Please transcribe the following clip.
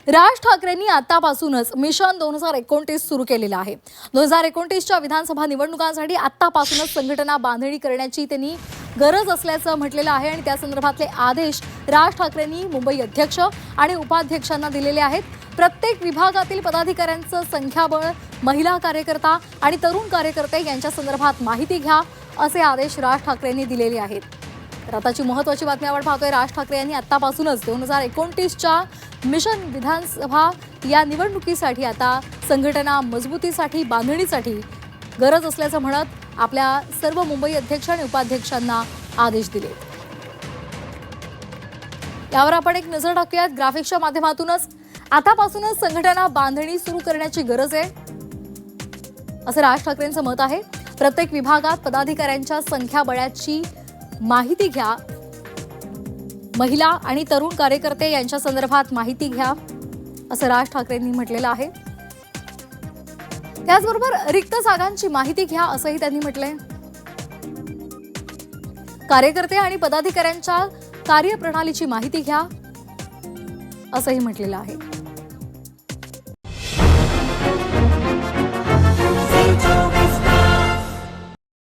राज ठाकरेंनी आतापासूनच मिशन 2029 सुरू केलेलं आहे। 2029च्या विधानसभा निवडणुकांसाठी आतापासूनच संघटना बांधणी करण्याची त्यांनी गरज असल्याचं म्हटलेलं आहे आणि त्या संदर्भातले आदेश राज ठाकरेंनी मुंबई अध्यक्ष आणि उपाध्यक्षांना दिलेले आहेत। प्रत्येक विभागातील पदाधिकाऱ्यांचं संख्याबळ, महिला कार्यकर्ता आणि तरुण कार्यकर्ते यांच्या संदर्भात माहिती घ्या, असे आदेश राज ठाकरेंनी दिलेले आहेत। तर आताची महत्त्वाची बातमी आपण पाहतोय। राज ठाकरे यांनी आतापासूनच 2029च्या मिशन विधानसभा या निवडणुकीसाठी आता संघटना मजबूतीसाठी, बांधणीसाठी गरज असल्याचं म्हणत आपल्या सर्व मुंबई अध्यक्ष आणि उपाध्यक्षांना आदेश दिले। यावर आपण एक नजर टाकूयात ग्राफिक्सच्या माध्यमातूनच। आतापासूनच संघटना बांधणी सुरू करण्याची गरज आहे, असं राज ठाकरेंचं मत आहे। प्रत्येक विभागात पदाधिकाऱ्यांच्या संख्याबळाची माहिती घ्या, महिला आणि तरुण कार्यकर्ते यांच्या संदर्भात माहिती घ्या, असं राज ठाकरेंनी म्हटलेलं आहे। त्याचबरोबर रिक्त जागांची माहिती घ्या, असंही त्यांनी म्हटलंय। कार्यकर्ते आणि पदाधिकाऱ्यांच्या कार्यप्रणालीची माहिती घ्या, असंही म्हटलेलं आहे।